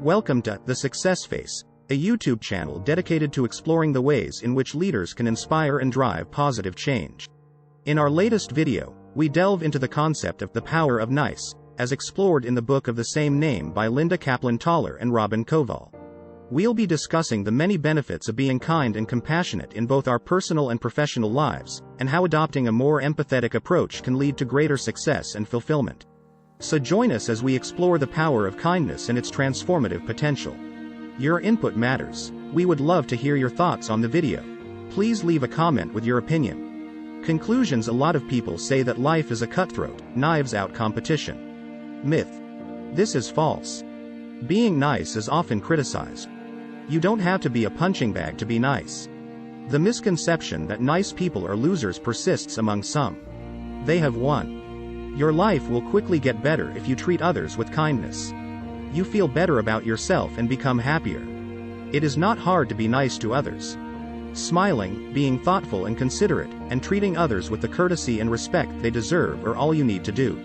Welcome to The Success Face, a YouTube channel dedicated to exploring the ways in which leaders can inspire and drive positive change. In our latest video, we delve into the concept of the power of nice, as explored in the book of the same name by Linda Kaplan-Toller and Robin Koval. We'll be discussing the many benefits of being kind and compassionate in both our personal and professional lives, and how adopting a more empathetic approach can lead to greater success and fulfillment. So join us as we explore the power of kindness and its transformative potential. Your input matters. We would love to hear your thoughts on the video. Please leave a comment with your opinion. Conclusions: a lot of people say that life is a cutthroat, knives-out competition. Myth. This is false. Being nice is often criticized. You don't have to be a punching bag to be nice. The misconception that nice people are losers persists among some. They have won. Your life will quickly get better if you treat others with kindness. You feel better about yourself and become happier. It is not hard to be nice to others. Smiling, being thoughtful and considerate, and treating others with the courtesy and respect they deserve are all you need to do.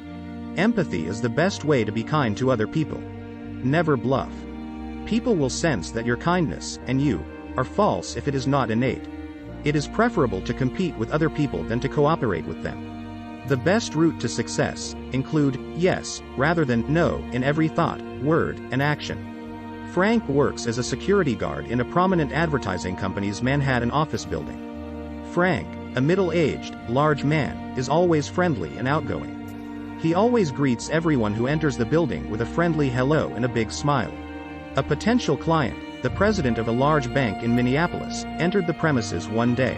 Empathy is the best way to be kind to other people. Never bluff. People will sense that your kindness, and you, are false if it is not innate. It is preferable to compete with other people than to cooperate with them. The best route to success include yes rather than no in every thought, word, and action. Frank works as a security guard in a prominent advertising company's Manhattan office building. Frank, a middle-aged, large man, is always friendly and outgoing. He always greets everyone who enters the building with a friendly hello and a big smile. A potential client, the president of a large bank in Minneapolis, entered the premises one day.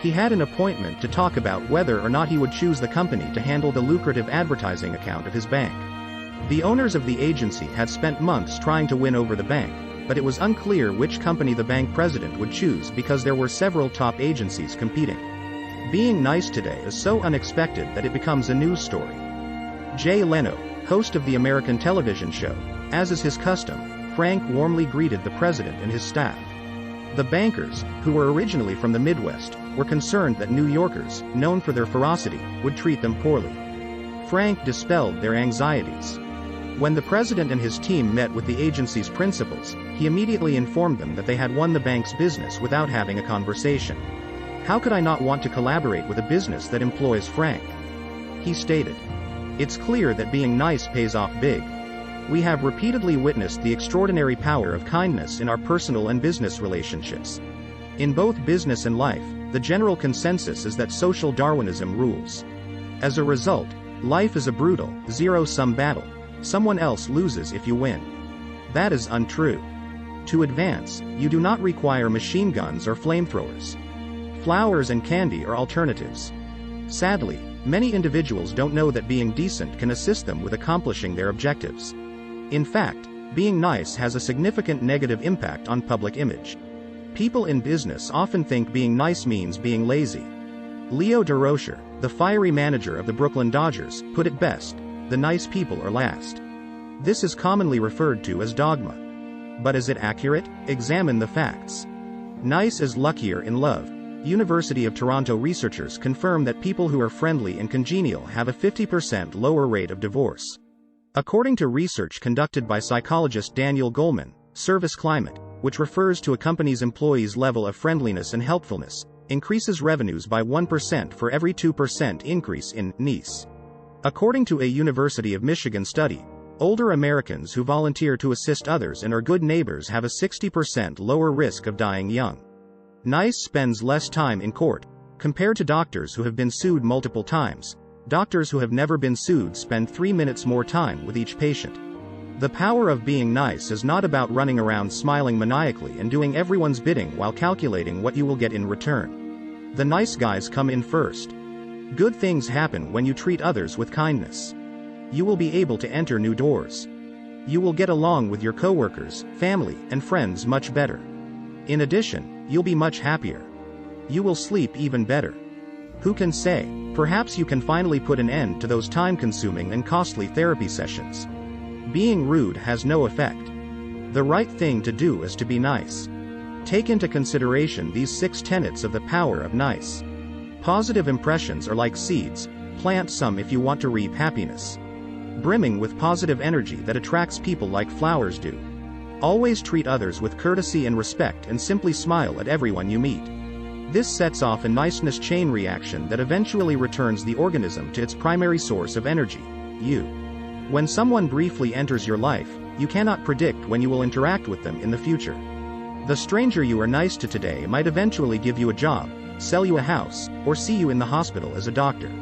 He had an appointment to talk about whether or not he would choose the company to handle the lucrative advertising account of his bank. The owners of the agency had spent months trying to win over the bank, but it was unclear which company the bank president would choose because there were several top agencies competing. Being nice today is so unexpected that it becomes a news story. Jay Leno, host of the American television show, as is his custom, Frank warmly greeted the president and his staff. The bankers, who were originally from the Midwest, were concerned that New Yorkers, known for their ferocity, would treat them poorly. Frank dispelled their anxieties. When the president and his team met with the agency's principals, he immediately informed them that they had won the bank's business without having a conversation. "How could I not want to collaborate with a business that employs Frank?" he stated. It's clear that being nice pays off big. We have repeatedly witnessed the extraordinary power of kindness in our personal and business relationships. In both business and life, the general consensus is that social Darwinism rules. As a result, life is a brutal, zero-sum battle. Someone else loses if you win. That is untrue. To advance, you do not require machine guns or flamethrowers. Flowers and candy are alternatives. Sadly, many individuals don't know that being decent can assist them with accomplishing their objectives. In fact, being nice has a significant negative impact on public image. People in business often think being nice means being lazy. Leo DeRocher, the fiery manager of the Brooklyn Dodgers, put it best: the nice people are last. This is commonly referred to as dogma. But is it accurate? Examine the facts. Nice is luckier in love. University of Toronto researchers confirm that people who are friendly and congenial have a 50% lower rate of divorce. According to research conducted by psychologist Daniel Goleman, service climate, which refers to a company's employees' level of friendliness and helpfulness, increases revenues by 1% for every 2% increase in nice. According to a University of Michigan study, older Americans who volunteer to assist others and are good neighbors have a 60% lower risk of dying young. Nice spends less time in court. Compared to doctors who have been sued multiple times, doctors who have never been sued spend 3 minutes more time with each patient. The power of being nice is not about running around smiling maniacally and doing everyone's bidding while calculating what you will get in return. The nice guys come in first. Good things happen when you treat others with kindness. You will be able to enter new doors. You will get along with your coworkers, family, and friends much better. In addition, you'll be much happier. You will sleep even better. Who can say? Perhaps you can finally put an end to those time-consuming and costly therapy sessions. Being rude has no effect. The right thing to do is to be nice. Take into consideration these 6 tenets of the power of nice. Positive impressions are like seeds. Plant some if you want to reap happiness. Brimming with positive energy that attracts people like flowers do. Always treat others with courtesy and respect and simply smile at everyone you meet. This sets off a niceness chain reaction that eventually returns the organism to its primary source of energy, you. When someone briefly enters your life, you cannot predict when you will interact with them in the future. The stranger you are nice to today might eventually give you a job, sell you a house, or see you in the hospital as a doctor.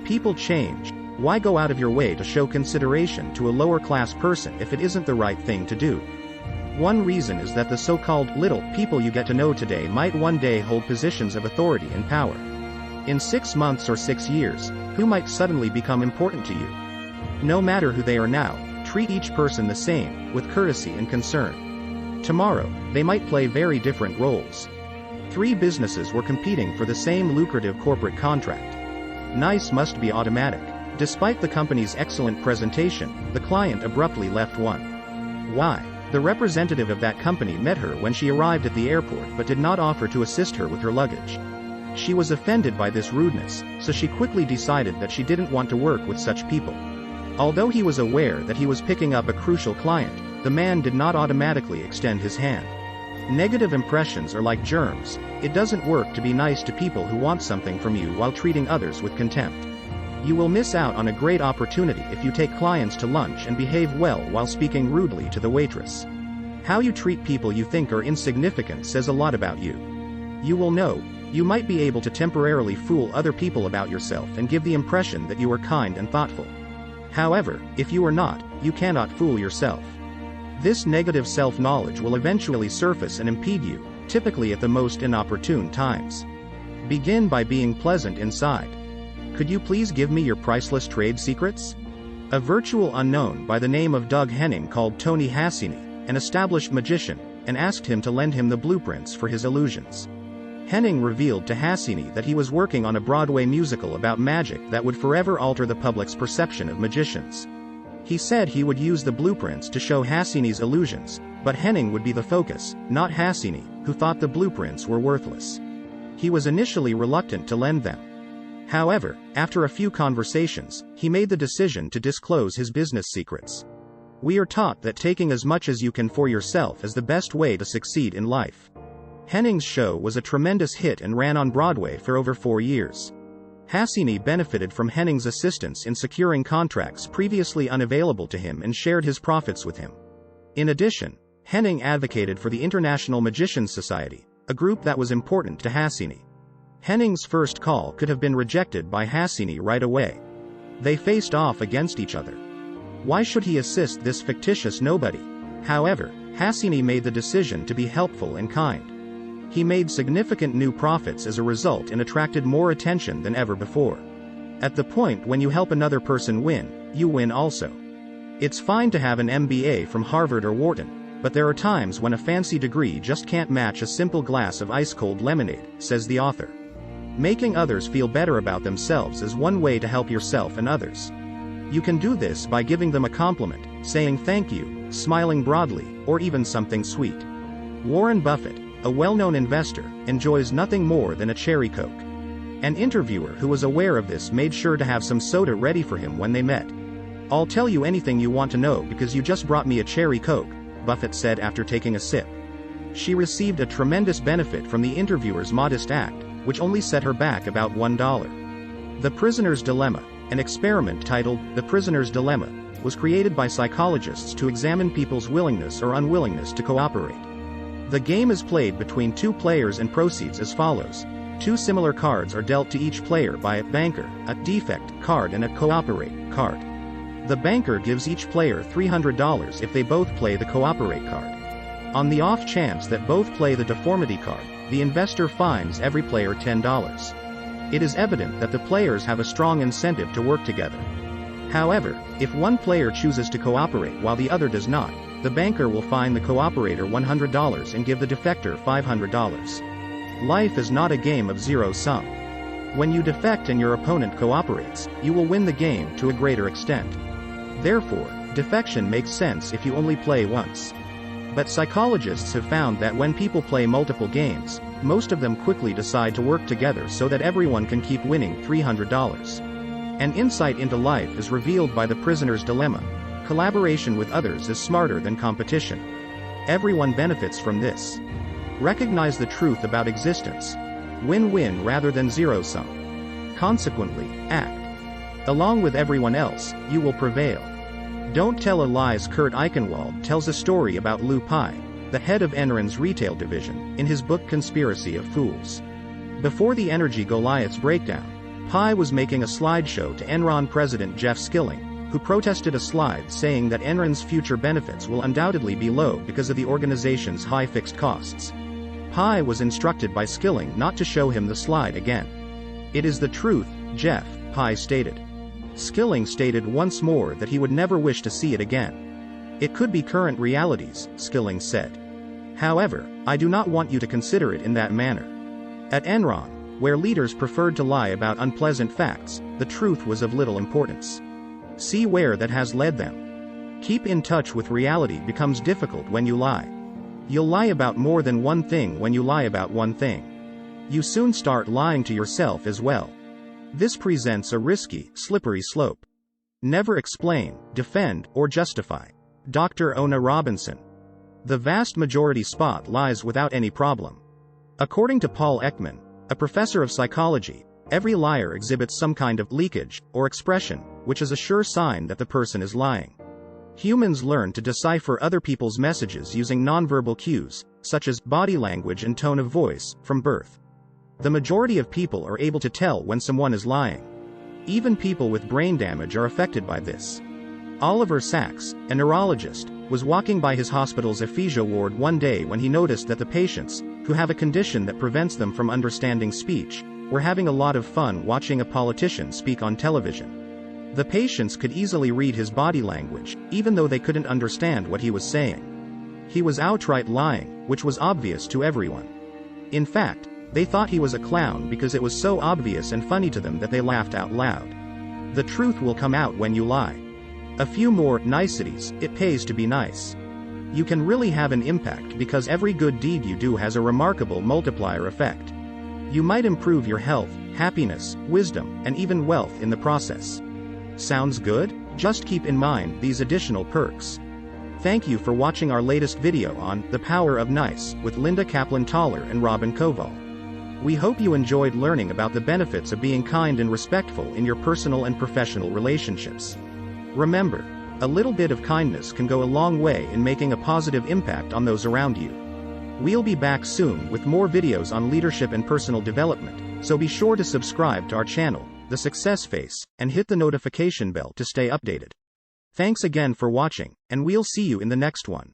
People change. Why go out of your way to show consideration to a lower-class person if it isn't the right thing to do? One reason is that the so-called little people you get to know today might one day hold positions of authority and power. In 6 months or 6 years, who might suddenly become important to you? No matter who they are now, treat each person the same, with courtesy and concern. Tomorrow, they might play very different roles. 3 businesses were competing for the same lucrative corporate contract. Nice must be automatic. Despite the company's excellent presentation, the client abruptly left one. Why? The representative of that company met her when she arrived at the airport but did not offer to assist her with her luggage. She was offended by this rudeness, so she quickly decided that she didn't want to work with such people. Although he was aware that he was picking up a crucial client, the man did not automatically extend his hand. Negative impressions are like germs. It doesn't work to be nice to people who want something from you while treating others with contempt. You will miss out on a great opportunity if you take clients to lunch and behave well while speaking rudely to the waitress. How you treat people you think are insignificant says a lot about you. You will know. You might be able to temporarily fool other people about yourself and give the impression that you are kind and thoughtful. However, if you are not, you cannot fool yourself. This negative self-knowledge will eventually surface and impede you, typically at the most inopportune times. Begin by being pleasant inside. Could you please give me your priceless trade secrets? A virtual unknown by the name of Doug Henning called Tony Hassini, an established magician, and asked him to lend him the blueprints for his illusions. Henning revealed to Hassini that he was working on a Broadway musical about magic that would forever alter the public's perception of magicians. He said he would use the blueprints to show Hassini's illusions, but Henning would be the focus, not Hassini, who thought the blueprints were worthless. He was initially reluctant to lend them. However, after a few conversations, he made the decision to disclose his business secrets. We are taught that taking as much as you can for yourself is the best way to succeed in life. Henning's show was a tremendous hit and ran on Broadway for over 4 years. Hassini benefited from Henning's assistance in securing contracts previously unavailable to him and shared his profits with him. In addition, Henning advocated for the International Magicians Society, a group that was important to Hassini. Henning's first call could have been rejected by Hassini right away. They faced off against each other. Why should he assist this fictitious nobody? However, Hassini made the decision to be helpful and kind. He made significant new profits as a result and attracted more attention than ever before. At the point when you help another person win, you win also. It's fine to have an MBA from Harvard or Wharton, but there are times when a fancy degree just can't match a simple glass of ice-cold lemonade, says the author. Making others feel better about themselves is one way to help yourself and others. You can do this by giving them a compliment, saying thank you, smiling broadly, or even something sweet. Warren Buffett, a well-known investor, enjoys nothing more than a cherry Coke. An interviewer who was aware of this made sure to have some soda ready for him when they met. "I'll tell you anything you want to know because you just brought me a cherry Coke," Buffett said after taking a sip. She received a tremendous benefit from the interviewer's modest act, which only set her back about $1. The Prisoner's Dilemma, an experiment titled The Prisoner's Dilemma, was created by psychologists to examine people's willingness or unwillingness to cooperate. The game is played between 2 players and proceeds as follows. 2 similar cards are dealt to each player by a banker, a defect card and a cooperate card. The banker gives each player $300 if they both play the cooperate card. On the off chance that both play the deformity card, the investor fines every player $10. It is evident that the players have a strong incentive to work together. However, if one player chooses to cooperate while the other does not, the banker will fine the cooperator $100 and give the defector $500. Life is not a game of zero sum. When you defect and your opponent cooperates, you will win the game to a greater extent. Therefore, defection makes sense if you only play once. But psychologists have found that when people play multiple games, most of them quickly decide to work together so that everyone can keep winning $300. An insight into life is revealed by The Prisoner's Dilemma. Collaboration with others is smarter than competition. Everyone benefits from this. Recognize the truth about existence. Win-win rather than zero-sum. Consequently, act. Along with everyone else, you will prevail. Don't tell a lies. Kurt Eichenwald tells a story about Lou Pai, the head of Enron's retail division, in his book Conspiracy of Fools. Before the energy Goliath's breakdown, Pai was making a slideshow to Enron president Jeff Skilling, who protested a slide saying that Enron's future benefits will undoubtedly be low because of the organization's high fixed costs. Pai was instructed by Skilling not to show him the slide again. "It is the truth, Jeff," Pai stated. Skilling stated once more that he would never wish to see it again. "It could be current realities," Skilling said. "However, I do not want you to consider it in that manner." At Enron, where leaders preferred to lie about unpleasant facts, the truth was of little importance. See where that has led them. Keep in touch with reality becomes difficult when you lie. You'll lie about more than one thing when you lie about one thing. You soon start lying to yourself as well. This presents a risky, slippery slope. Never explain, defend, or justify. Dr. Ona Robinson. The vast majority spot lies without any problem. According to Paul Ekman, a professor of psychology, every liar exhibits some kind of leakage or expression, which is a sure sign that the person is lying. Humans learn to decipher other people's messages using nonverbal cues, such as body language and tone of voice, from birth. The majority of people are able to tell when someone is lying. Even people with brain damage are affected by this. Oliver Sacks, a neurologist, was walking by his hospital's aphasia ward one day when he noticed that the patients, who have a condition that prevents them from understanding speech, were having a lot of fun watching a politician speak on television. The patients could easily read his body language, even though they couldn't understand what he was saying. He was outright lying, which was obvious to everyone. In fact, they thought he was a clown because it was so obvious and funny to them that they laughed out loud. The truth will come out when you lie. A few more niceties. It pays to be nice. You can really have an impact because every good deed you do has a remarkable multiplier effect. You might improve your health, happiness, wisdom, and even wealth in the process. Sounds good? Just keep in mind these additional perks. Thank you for watching our latest video on The Power of Nice with Linda Kaplan-Toller and Robin Koval. We hope you enjoyed learning about the benefits of being kind and respectful in your personal and professional relationships. Remember, a little bit of kindness can go a long way in making a positive impact on those around you. We'll be back soon with more videos on leadership and personal development, so be sure to subscribe to our channel, The Success Face, and hit the notification bell to stay updated. Thanks again for watching, and we'll see you in the next one.